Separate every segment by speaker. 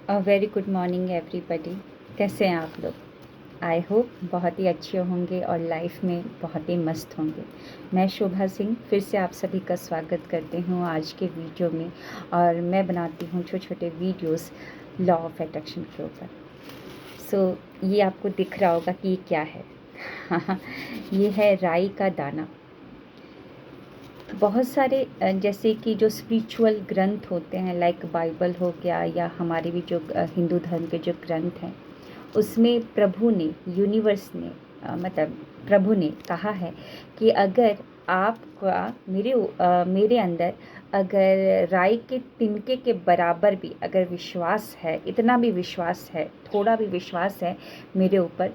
Speaker 1: Very good morning everybody. कैसे हैं आप लोग? आई होप बहुत ही अच्छे होंगे और लाइफ में बहुत ही मस्त होंगे। मैं शोभा सिंह फिर से आप सभी का स्वागत करती हूँ आज के वीडियो में। और मैं बनाती हूँ छोटे छोटे वीडियोस लॉ ऑफ अट्रैक्शन के ऊपर। सो ये आपको दिख रहा होगा कि ये क्या है। ये है राई का दाना। बहुत सारे जैसे कि जो स्पिरिचुअल ग्रंथ होते हैं, लाइक बाइबल हो गया, या हमारे भी जो हिंदू धर्म के जो ग्रंथ हैं, उसमें प्रभु ने, यूनिवर्स ने, मतलब प्रभु ने कहा है कि अगर आपका मेरे अंदर अगर राई के तिनके के बराबर भी अगर विश्वास है, इतना भी विश्वास है, थोड़ा भी विश्वास है मेरे ऊपर,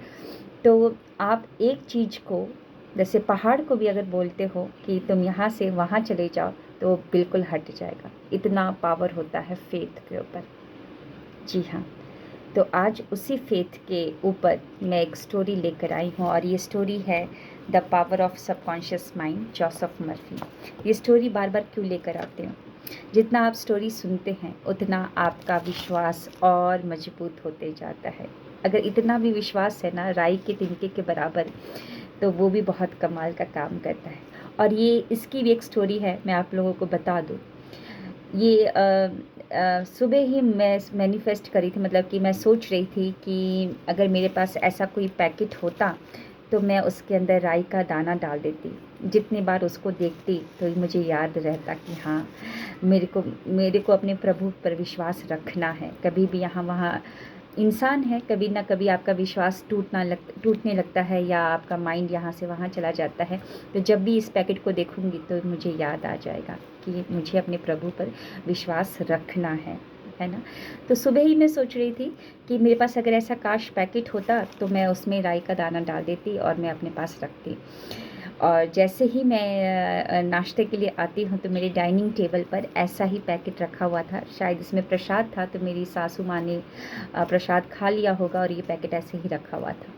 Speaker 1: तो आप एक चीज़ को, जैसे पहाड़ को भी अगर बोलते हो कि तुम यहाँ से वहाँ चले जाओ, तो वो बिल्कुल हट जाएगा। इतना पावर होता है फेथ के ऊपर। जी हाँ, तो आज उसी फेथ के ऊपर मैं एक स्टोरी लेकर आई हूँ, और ये स्टोरी है the power of subconscious mind, Joseph Murphy. ये स्टोरी बार बार क्यों लेकर आते हूँ? जितना आप स्टोरी सुनते हैं उतना आपका विश्वास और मजबूत होते जाता है। अगर इतना भी विश्वास है ना राई के तिनके के बराबर, तो वो भी बहुत कमाल का काम करता है। और ये इसकी भी एक स्टोरी है, मैं आप लोगों को बता दूँ। ये सुबह ही मैं मैनिफेस्ट करी थी, मतलब कि मैं सोच रही थी कि अगर मेरे पास ऐसा कोई पैकेट होता तो मैं उसके अंदर राई का दाना डाल देती। जितनी बार उसको देखती तो मुझे याद रहता कि हाँ, मेरे को अपने प्रभु पर विश्वास रखना है। कभी भी यहाँ वहाँ इंसान है, कभी ना कभी आपका विश्वास टूटने लगता है, या आपका माइंड यहाँ से वहाँ चला जाता है। तो जब भी इस पैकेट को देखूँगी तो मुझे याद आ जाएगा कि मुझे अपने प्रभु पर विश्वास रखना है ना। तो सुबह ही मैं सोच रही थी कि मेरे पास अगर ऐसा काश पैकेट होता तो मैं उसमें राई का दाना डाल देती और मैं अपने पास रखती। और जैसे ही मैं नाश्ते के लिए आती हूँ तो मेरे डाइनिंग टेबल पर ऐसा ही पैकेट रखा हुआ था। शायद इसमें प्रसाद था, तो मेरी सासू माँ ने प्रसाद खा लिया होगा और ये पैकेट ऐसे ही रखा हुआ था।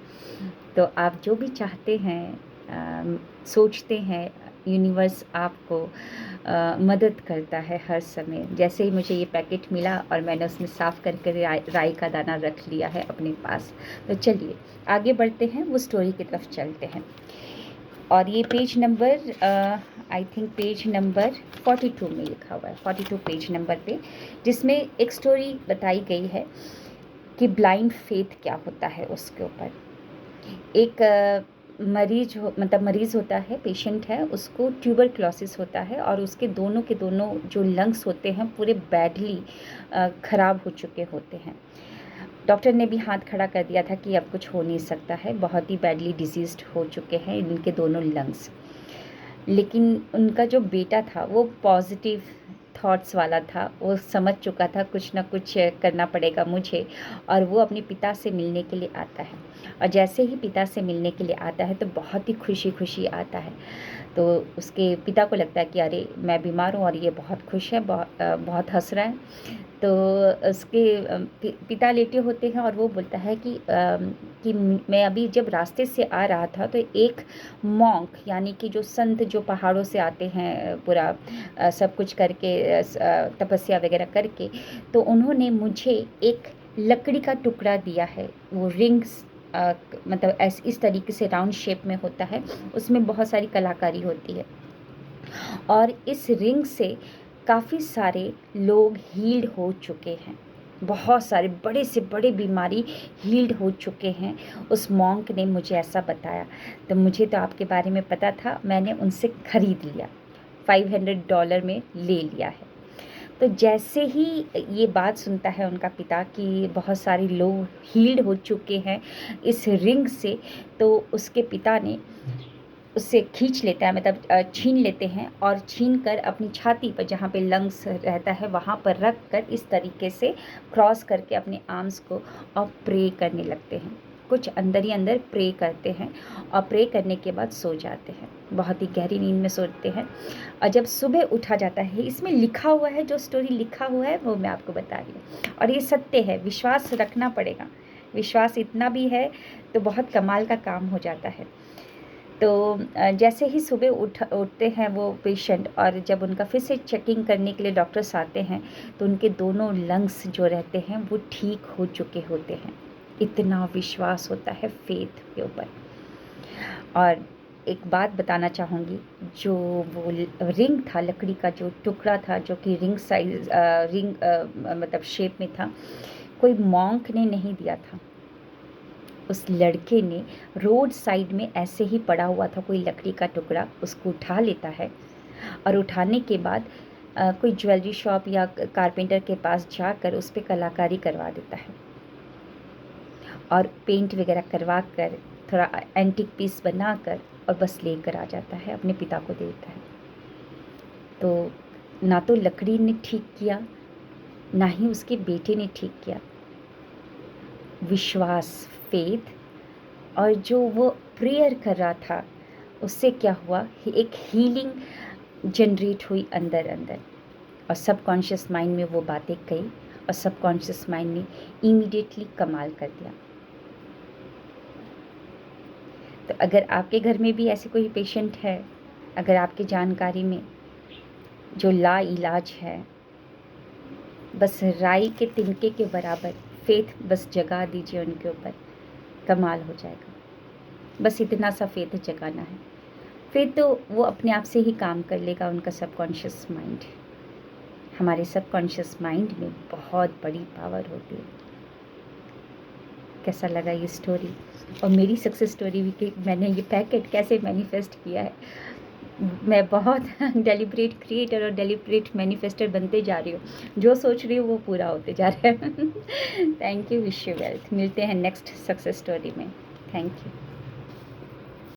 Speaker 1: तो आप जो भी चाहते हैं, सोचते हैं, यूनिवर्स आपको मदद करता है हर समय। जैसे ही मुझे ये पैकेट मिला और मैंने उसमें साफ़ करके राई का दाना रख लिया है अपने पास। तो चलिए आगे बढ़ते हैं, वो स्टोरी की तरफ चलते हैं। और ये page number I think page number 42 में लिखा हुआ है, 42 पेज नंबर पे, जिसमें एक स्टोरी बताई गई है कि ब्लाइंड फेथ क्या होता है। उसके ऊपर एक मरीज़ होता है, पेशेंट है, उसको ट्यूबरक्लोसिस होता है और उसके दोनों के दोनों जो लंग्स होते हैं पूरे बैडली ख़राब हो चुके होते हैं। डॉक्टर ने भी हाथ खड़ा कर दिया था कि अब कुछ हो नहीं सकता है, बहुत ही बैडली डिजीज़्ड हो चुके हैं इनके दोनों लंग्स। लेकिन उनका जो बेटा था वो पॉजिटिव थॉट्स वाला था, वो समझ चुका था कुछ ना कुछ करना पड़ेगा मुझे, और वो अपने पिता से मिलने के लिए आता है। और जैसे ही पिता से मिलने के लिए आता है तो बहुत ही खुशी खुशी आता है। तो उसके पिता को लगता है कि अरे मैं बीमार हूँ और ये बहुत खुश है, बहुत हंस रहा है। तो उसके पिता लेटे होते हैं और वो बोलता है कि मैं अभी जब रास्ते से आ रहा था तो एक मॉन्क, यानी कि जो संत जो पहाड़ों से आते हैं पूरा सब कुछ करके, तपस्या वगैरह करके, तो उन्होंने मुझे एक लकड़ी का टुकड़ा दिया है। वो रिंग्स, मतलब इस तरीके से राउंड शेप में होता है, उसमें बहुत सारी कलाकारी होती है। और इस रिंग से काफ़ी सारे लोग हील्ड हो चुके हैं, बहुत सारे बड़े से बड़े बीमारी हील्ड हो चुके हैं। उस मॉन्क ने मुझे ऐसा बताया। तो मुझे तो आपके बारे में पता था, मैंने उनसे ख़रीद लिया, $500 में ले लिया है। तो जैसे ही ये बात सुनता है उनका पिता कि बहुत सारे लोग हील्ड हो चुके हैं इस रिंग से, तो उसके पिता ने उससे खींच लेता है, मतलब छीन लेते हैं, और छीन कर अपनी छाती पर जहाँ पे लंग्स रहता है वहाँ पर रख कर इस तरीके से क्रॉस करके अपने आर्म्स को और प्रे करने लगते हैं। कुछ अंदर ही अंदर प्रे करते हैं और प्रे करने के बाद सो जाते हैं, बहुत ही गहरी नींद में सोते हैं। और जब सुबह उठा जाता है, इसमें लिखा हुआ है, जो स्टोरी लिखा हुआ है वो मैं आपको बता रही हूँ, और ये सत्य है, विश्वास रखना पड़ेगा। विश्वास इतना भी है तो बहुत कमाल का काम हो जाता है। तो जैसे ही सुबह उठते हैं वो पेशेंट, और जब उनका फिर से चेकिंग करने के लिए डॉक्टर्स आते हैं, तो उनके दोनों लंग्स जो रहते हैं वो ठीक हो चुके होते हैं। इतना विश्वास होता है फेथ के ऊपर। और एक बात बताना चाहूँगी, जो वो रिंग था, लकड़ी का जो टुकड़ा था, जो कि रिंग साइज मतलब शेप में था, कोई मॉन्क ने नहीं दिया था। उस लड़के ने रोड साइड में ऐसे ही पड़ा हुआ था कोई लकड़ी का टुकड़ा, उसको उठा लेता है, और उठाने के बाद कोई ज्वेलरी शॉप या कारपेंटर के पास जाकर उस पर कलाकारी करवा देता है, और पेंट वगैरह करवा कर थोड़ा एंटिक पीस बनाकर और बस लेकर आ जाता है, अपने पिता को देता है। तो ना तो लकड़ी ने ठीक किया, ना ही उसके बेटे ने ठीक किया। विश्वास, फेथ, और जो वो प्रेयर कर रहा था उससे क्या हुआ, एक हीलिंग जनरेट हुई अंदर अंदर, और सबकॉन्शियस माइंड में वो बातें कही, और सबकॉन्शियस माइंड ने इमीडिएटली कमाल कर दिया। तो अगर आपके घर में भी ऐसे कोई पेशेंट है, अगर आपकी जानकारी में, जो ला इलाज है, बस राई के तिनके के बराबर फेथ बस जगा दीजिए उनके ऊपर, कमाल हो जाएगा। बस इतना सा फेथ जगाना है, फिर तो वो अपने आप से ही काम कर लेगा उनका सबकॉन्शियस माइंड। हमारे सबकॉन्शियस माइंड में बहुत बड़ी पावर होती है। कैसा लगा ये स्टोरी, और मेरी सक्सेस स्टोरी भी कि मैंने ये पैकेट कैसे मैनिफेस्ट किया है। मैं बहुत डेलिब्रेट क्रिएटर और डेलिब्रेट मैनिफेस्टर बनते जा रही हूँ। जो सोच रही हूँ वो पूरा होते जा रहा है। Thank you, wish you wealth. मिलते हैं नेक्स्ट सक्सेस स्टोरी में। Thank you.